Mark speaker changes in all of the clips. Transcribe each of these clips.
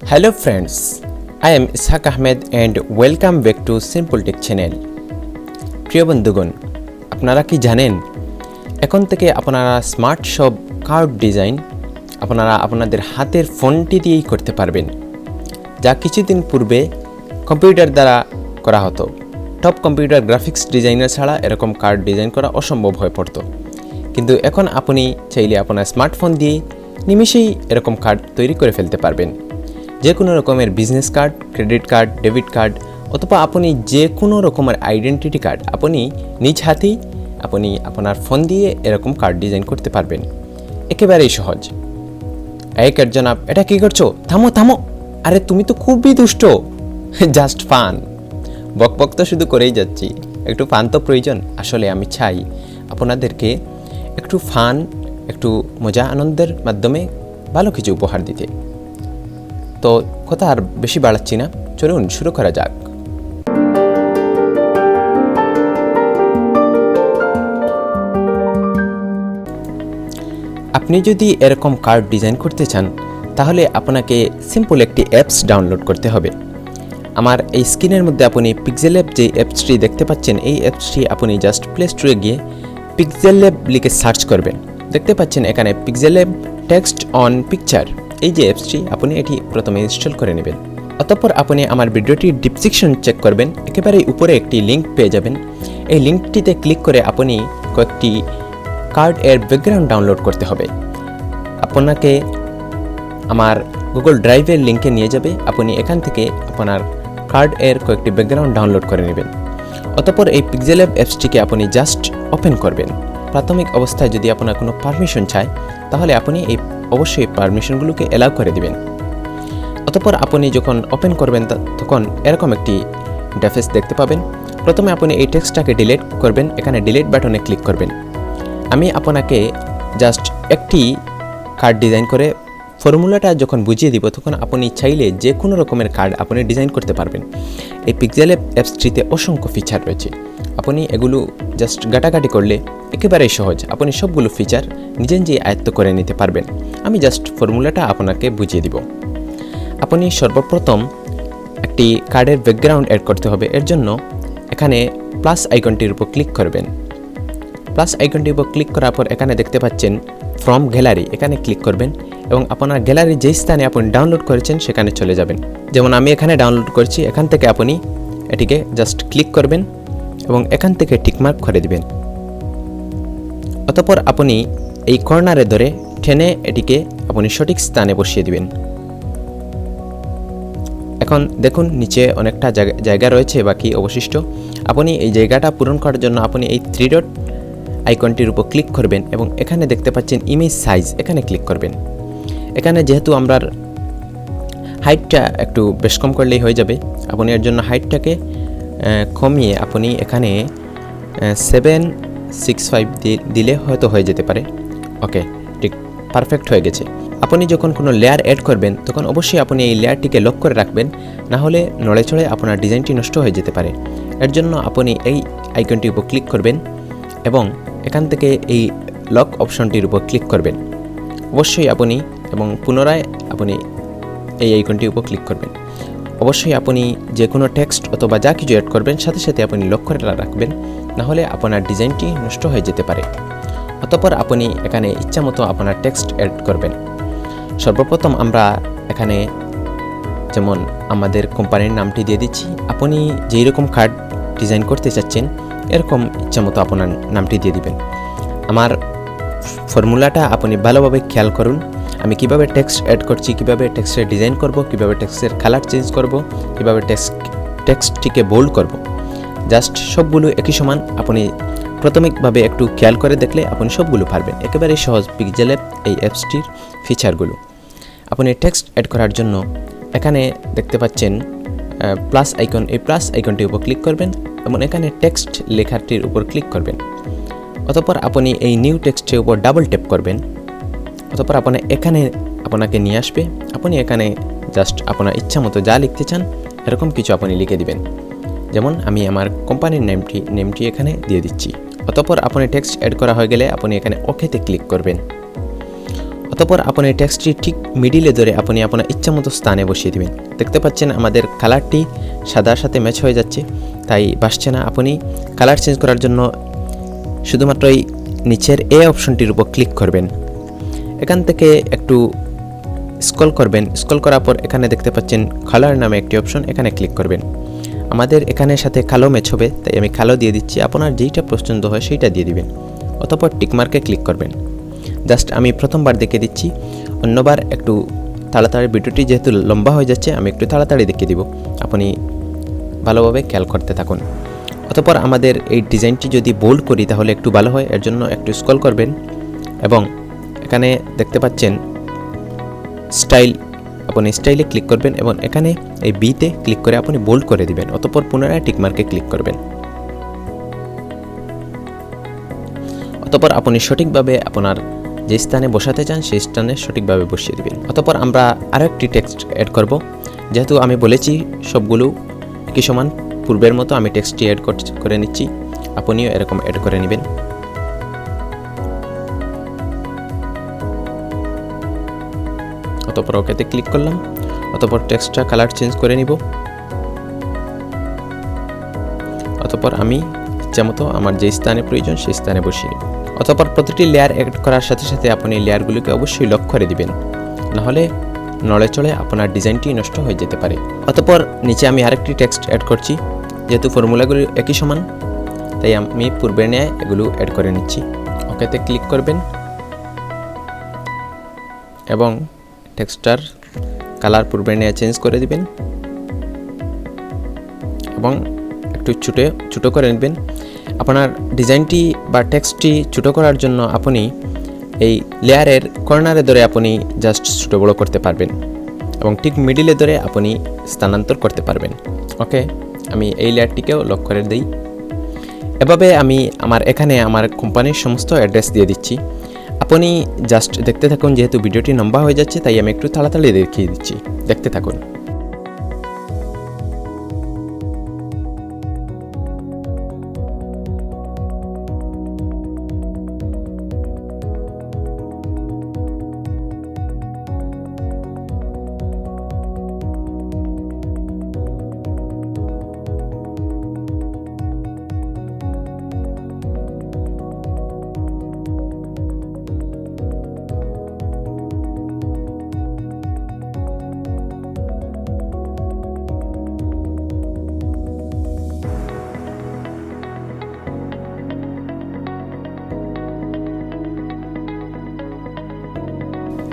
Speaker 1: Hello friends, I am Ishaq Ahmed and welcome back to Simple Tech Channel. প্রিয় বন্ধুগণ, আপনারা কি জানেন এখন থেকে আপনারা স্মার্ট সব কার্ড ডিজাইন আপনারা আপনাদের হাতের ফোনটি দিয়েই করতে পারবেন, যা কিছুদিন পূর্বে কম্পিউটার দ্বারা করা হতো। টপ কম্পিউটার গ্রাফিক্স ডিজাইনার ছাড়া এরকম কার্ড ডিজাইন করা অসম্ভব হয়ে পড়তো, কিন্তু এখন আপনি চাইলে আপনার স্মার্টফোন দিয়ে নিমেষেই এরকম কার্ড তৈরি করে ফেলতে পারবেন। যে কোনো রকমের business card, credit card, debit card অথবা আপনি যে কোনো রকমের আইডেন্টিটি কার্ড আপনি নিজ হাতেই আপনি আপনার ফোন দিয়ে এরকম কার্ড ডিজাইন করতে পারবেন। একেবারেই সহজ। একের জনাব, এটা কী করছো? থামো থামো, আরে তুমি তো খুবই দুষ্ট। Just fun. বকবক তো শুধু করেই যাচ্ছি, একটু ফান তো প্রয়োজন। আসলে আমি চাই আপনাদেরকে একটু ফান, একটু মজা আনন্দের মাধ্যমে ভালো কিছু উপহার দিতে। তো কথা আর বেশি বাড়াচ্ছি না, চলুন শুরু করা যাক। আপনি যদি এরকম কার্ড ডিজাইন করতে চান তাহলে আপনাকে সিম্পল একটি অ্যাপস ডাউনলোড করতে হবে। আমার এই স্ক্রিনের মধ্যে আপনি পিক্সেল ল্যাব যে অ্যাপসটি দেখতে পাচ্ছেন, এই অ্যাপসটি আপনি জাস্ট প্লে স্টোরে গিয়ে পিক্সেল ল্যাব লিখে সার্চ করবেন। দেখতে পাচ্ছেন এখানে pixel lab text on picture, এই যে অ্যাপসটি আপনি এটি প্রথমে ইনস্টল করে নেবেন। অতঃপর আপনি আমার ভিডিওটির ডেসক্রিপশন চেক করবেন, একেবারে উপরে একটি লিঙ্ক পেয়ে যাবেন। এই লিঙ্কটিতে ক্লিক করে আপনি কয়েকটি কার্ড এর ব্যাকগ্রাউন্ড ডাউনলোড করতে হবে। আপনাকে আমার গুগল ড্রাইভের লিঙ্কে নিয়ে যাবে। আপনি এখান থেকে আপনার কার্ড এর কয়েকটি ব্যাকগ্রাউন্ড ডাউনলোড করে নেবেন। অতঃপর এই পিক্সেল ল্যাব অ্যাপসটিকে আপনি জাস্ট ওপেন করবেন। প্রাথমিক অবস্থায় যদি আপনার কোনো পারমিশন চায় তাহলে আপনি অবশ্যই পারমিশনগুলোকে অ্যালাউ করে দিবেন। অতঃপর আপনি যখন ওপেন করবেন তখন এরকম একটি ইন্টারফেস দেখতে পাবেন। প্রথমে আপনি এই টেক্সটটাকে ডিলিট করবেন, এখানে ডিলিট বাটনে ক্লিক করবেন। আমি আপনাকে জাস্ট একটি কার্ড ডিজাইন করে ফর্মুলাটা যখন বুঝিয়ে দিব তখন আপনি চাইলে যে কোনো রকমের কার্ড আপনি ডিজাইন করতে পারবেন। এই পিক্সেল অ্যাপসটিতে অসংখ্য ফিচার রয়েছে, আপনি এগুলো জাস্ট ঘাটাঘাটি করলে একেবারেই সহজ, আপনি সবগুলো ফিচার নিজে নিজেই আয়ত্ত করে নিতে পারবেন। আমি জাস্ট ফর্মুলাটা আপনাকে বুঝিয়ে দিব। আপনি সর্বপ্রথম একটি কার্ডের ব্যাকগ্রাউন্ড অ্যাড করতে হবে। এর জন্য এখানে প্লাস আইকনটির উপর ক্লিক করবেন। প্লাস আইকনটির উপর ক্লিক করার পর এখানে দেখতে পাচ্ছেন ফ্রম গ্যালারি, এখানে ক্লিক করবেন এবং আপনার গ্যালারির যেই স্থানে আপনি ডাউনলোড করেছেন সেখানে চলে যাবেন। যেমন আমি এখানে ডাউনলোড করছি, এখান থেকে আপনি এটিকে জাস্ট ক্লিক করবেন এবং এখান থেকে টিকমার্ক করে দিবেন। অতঃপর আপনি এই কর্নারে ধরে টেনে এটিকে আপনি সঠিক স্থানে বসিয়ে দিবেন। এখন দেখুন নিচে অনেকটা জায়গা রয়েছে বাকি অবশিষ্ট। আপনি এই জায়গাটা পূরণ করার জন্য আপনি এই 3 ডট আইকনটির উপর ক্লিক করবেন এবং এখানে দেখতে পাচ্ছেন ইমেজ সাইজ, এখানে ক্লিক করবেন। এখানে যেহেতু আমরা হাইটটা একটু বেশ কম করলেই হয়ে যাবে, আপনি এর জন্য হাইটটাকে কমিয়ে আপনি এখানে 765 দিলে হয়তো হয়ে যেতে পারে। ওকে, ঠিক পারফেক্ট হয়ে গেছে। আপনি যখন কোনো লেয়ার অ্যাড করবেন তখন অবশ্যই আপনি এই লেয়ারটিকে লক করে রাখবেন, না হলে নড়ে চড়ে আপনার ডিজাইনটি নষ্ট হয়ে যেতে পারে। এর জন্য আপনি এই আইকনটির উপর ক্লিক করবেন এবং এখান থেকে এই লক অপশনটির উপর ক্লিক করবেন অবশ্যই আপনি, এবং পুনরায় আপনি এই আইকনটির উপর ক্লিক করবেন। অবশ্যই আপনি যে কোনো টেক্সট অথবা যা কিছু অ্যাড করবেন সাথে সাথে আপনি লক করে রাখবেন, না হলে আপনার ডিজাইনটি নষ্ট হয়ে যেতে পারে। অতঃপর আপনি এখানে ইচ্ছামতো আপনার টেক্সট অ্যাড করবেন। সর্বপ্রথম আমরা এখানে যেমন আমাদের কোম্পানির নামটি দিয়ে দিচ্ছি। আপনি যেই রকম কার্ড ডিজাইন করতে চাচ্ছেন এরকম ইচ্ছামতো আপনার নামটি দিয়ে দিবেন। আমার ফর্মুলাটা আপনি ভালোভাবে খেয়াল করুন, আমি কিভাবে টেক্সট অ্যাড করছি, কিভাবে টেক্সটের ডিজাইন করব, কিভাবে টেক্সটের কালার চেঞ্জ করব, কিভাবে টেক্সটটিকে বোল্ড করব। জাস্ট সবগুলো একই সমান আপনি প্রাথমিকভাবে একটু খেয়াল করে দেখলে আপনি সবগুলো পারবেন। একেবারে সহজ পিক্সেল ল্যাব এই অ্যাপসটির ফিচারগুলো। আপনি টেক্সট অ্যাড করার জন্য এখানে দেখতে পাচ্ছেন প্লাস আইকন, এই প্লাস আইকনটির উপর ক্লিক করবেন এবং এখানে টেক্সট লেখাটির উপর ক্লিক করবেন। অতঃপর আপনি এই নিউ টেক্সটের উপর ডাবল ট্যাপ করবেন। অতঃপর আপনি এখানে আপনাকে নিয়ে আসবে। আপনি এখানে জাস্ট আপনার ইচ্ছা মতো যা লিখতে চান এরকম কিছু আপনি লিখে দিবেন। যেমন আমি আমার কোম্পানির নেমটি এখানে দিয়ে দিচ্ছি। অতঃপর আপনি টেক্সট অ্যাড করা হয়ে গেলে আপনি এখানে ওকেতে ক্লিক করবেন। অতঃপর আপনি এই টেক্সটটি ঠিক মিডিলে ধরে আপনি আপনার ইচ্ছামতো স্থানে বসিয়ে দিবেন। দেখতে পাচ্ছেন আমাদের কালারটি সাদার সাথে ম্যাচ হয়ে যাচ্ছে, তাই বাসছে না। আপনি কালার চেঞ্জ করার জন্য শুধুমাত্র এই নিচের এ অপশনটির উপর ক্লিক করবেন। এখান থেকে একটু স্ক্রল করবেন। স্ক্রল করার পর এখানে দেখতে পাচ্ছেন কালার নামে একটি অপশন, এখানে ক্লিক করবেন। আমাদের এখানের সাথে কালো ম্যাচ হবে, তাই আমি কালো দিয়ে দিচ্ছি। আপনার যেইটা পছন্দ হয় সেইটা দিয়ে দিবেন। অতঃপর টিকমার্কে ক্লিক করবেন। জাস্ট আমি প্রথমবার দেখে দিচ্ছি, অন্যবার একটু তাড়াতাড়ি, ভিডিওটি যেহেতু লম্বা হয়ে যাচ্ছে আমি একটু তাড়াতাড়ি দেখিয়ে দিব, আপনি ভালোভাবে খেয়াল করতে থাকুন। অতঃপর আমাদের এই ডিজাইনটি যদি বোল্ড করি তাহলে একটু ভালো হয়, এর জন্য একটু স্ক্রল করবেন এবং এখানে দেখতে পাচ্ছেন স্টাইল, আপনি স্টাইলে ক্লিক করবেন এবং এখানে এই বিতে ক্লিক করে আপনি বোল্ড করে দিবেন। অতঃপর পুনরায় টিকমার্কে ক্লিক করবেন। অতঃপর আপনি সঠিকভাবে আপনার যে স্থানে বসাতে চান সেই স্থানে সঠিকভাবে বসিয়ে দিবেন। অতঃপর আমরা আরও একটি টেক্সট অ্যাড করব। যেহেতু আমি বলেছি সবগুলো একই সমান, পূর্বের মতো আমি টেক্সটটি অ্যাড করে নিচ্ছি, আপনিও এরকম অ্যাড করে নেবেন। অতঃপর ওকেতে ক্লিক করলাম। অতঃপর টেক্সটটা কালার চেঞ্জ করে নিব। অতঃপর আমি ইচ্ছামতো আমার যে স্থানে প্রয়োজন সেই স্থানে বসিয়ে নিব। অতঃপর প্রতিটি লেয়ার অ্যাড করার সাথে সাথে আপনি লেয়ারগুলোকে অবশ্যই লক করে দিবেন, নাহলে নড়ে চড়ে আপনার ডিজাইনটি নষ্ট হয়ে যেতে পারে। অতঃপর নিচে আমি আরেকটি টেক্সট অ্যাড করছি। যেহেতু ফর্মুলাগুলো একই সমান, তাই আমি পূর্বের ন্যায় এগুলো অ্যাড করে নিচ্ছি। ওকেতে ক্লিক করবেন এবং টেক্সটটার কালার পূর্বের ন্যায় চেঞ্জ করে দিবেন এবং একটু ছোটো করে নেবেন। আপনার ডিজাইনটি বা টেক্সটটি ছোটো করার জন্য আপনি এই লেয়ারের কর্নারে ধরে আপনি জাস্ট ছোটো বড়ো করতে পারবেন এবং ঠিক মিডিলে ধরে আপনি স্থানান্তর করতে পারবেন। ওকে, আমি এই লেয়ারটিকেও লক করে দিই। এভাবে আমি এখানে আমার কোম্পানির সমস্ত অ্যাড্রেস দিয়ে দিচ্ছি। আপনি জাস্ট দেখতে থাকুন। যেহেতু ভিডিওটি লম্বা হয়ে যাচ্ছে তাই আমি একটু তাড়াতাড়ি দেখিয়ে দিচ্ছি, দেখতে থাকুন।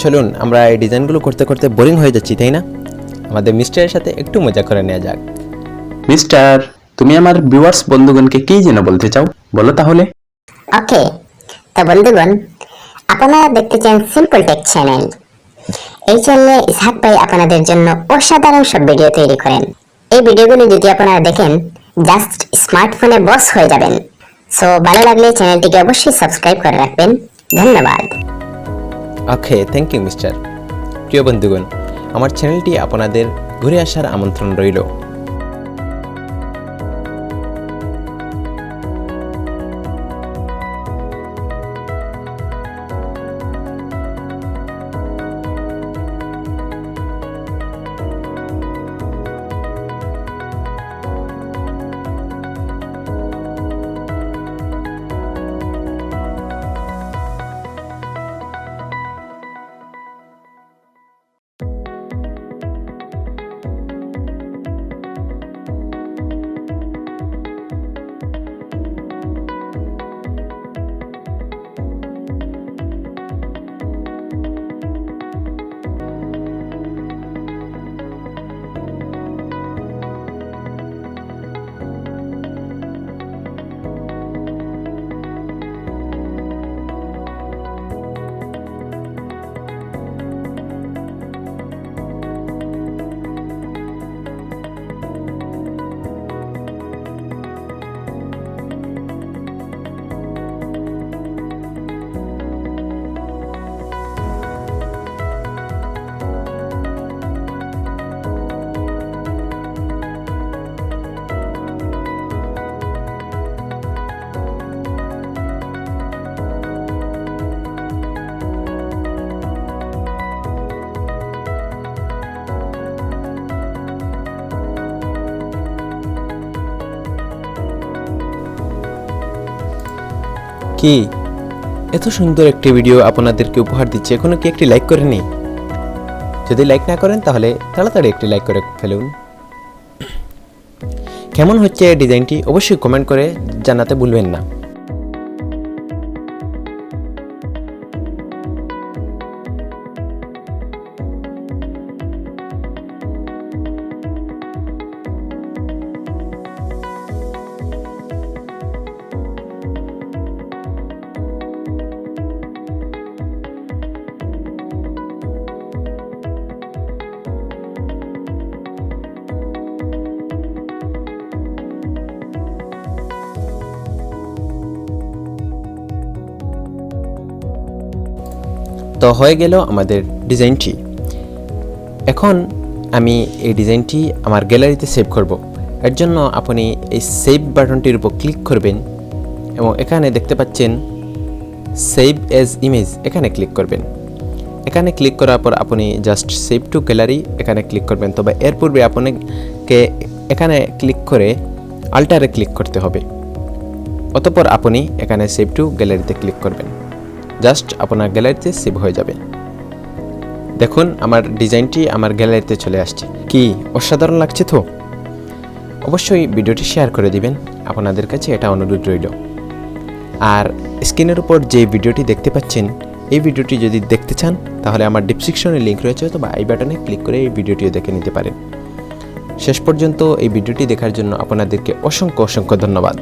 Speaker 1: চলুন, আমরা এই ডিজাইনগুলো করতে করতে বোরিং হয়ে যাচ্ছি, তাই না? আমাদের মিস্টারের সাথে একটু মজা করে নেওয়া যাক।
Speaker 2: মিস্টার, তুমি আমার ভিউয়ার্স বন্ধুগণকে কি যেন বলতে চাও, বলো তাহলে।
Speaker 3: ওকে, তো বন্ধুগণ, আপনারা দেখতে চান সিম্পল টেক চ্যানেল। এই চ্যানেলে ইসহাক ভাই আপনাদের জন্য অসাধারণ সব ভিডিও তৈরি করেন। এই ভিডিওগুলো যদি আপনারা দেখেন, জাস্ট স্মার্টফোনে বস হয়ে যাবেন। সো ভালো লাগলে চ্যানেলটিকে অবশ্যই সাবস্ক্রাইব করে রাখবেন। ধন্যবাদ।
Speaker 1: ওকে, থ্যাংক ইউ মিস্টার। প্রিয় বন্ধুগণ, আমার চ্যানেলটি আপনাদের ঘুরে আসার আমন্ত্রণ রইল। কি এত সুন্দর একটি ভিডিও আপনাদেরকে উপহার দিচ্ছে, এখনো কি একটি লাইক করেননি? যদি লাইক না করেন তাহলে তাড়াতাড়ি একটি লাইক করে ফেলুন। কেমন হচ্ছে এই ডিজাইনটি অবশ্যই কমেন্ট করে জানাতে ভুলবেন না। তো হয়ে গেল আমাদের ডিজাইনটি। এখন আমি এই ডিজাইনটি আমার গ্যালারিতে সেভ করব। এর জন্য আপনি এই সেভ বাটনটির উপর ক্লিক করবেন এবং এখানে দেখতে পাচ্ছেন সেভ এজ ইমেজ, এখানে ক্লিক করবেন। এখানে ক্লিক করার পর আপনি জাস্ট সেভ টু গ্যালারি এখানে ক্লিক করবেন। তবে এর পূর্বে আপনাকে এখানে ক্লিক করে আল্টারে ক্লিক করতে হবে। অতঃপর আপনি এখানে সেভ টু গ্যালারিতে ক্লিক করবেন, জাস্ট আপনার গ্যালারিতে সেভ হয়ে যাবে। দেখুন আমার ডিজাইনটি আমার গ্যালারিতে চলে আসছে। কি অসাধারণ লাগছে তো? অবশ্যই ভিডিওটি শেয়ার করে দিবেন, আপনাদের কাছে এটা অনুরোধ রইল। আর স্ক্রিনের উপর যে ভিডিওটি দেখতে পাচ্ছেন, এই ভিডিওটি যদি দেখতে চান তাহলে আমার ডেসক্রিপশনে লিঙ্ক রয়েছে, অথবা আই বাটনে ক্লিক করে এই ভিডিওটিও দেখে নিতে পারেন। শেষ পর্যন্ত এই ভিডিওটি দেখার জন্য আপনাদেরকে অসংখ্য ধন্যবাদ।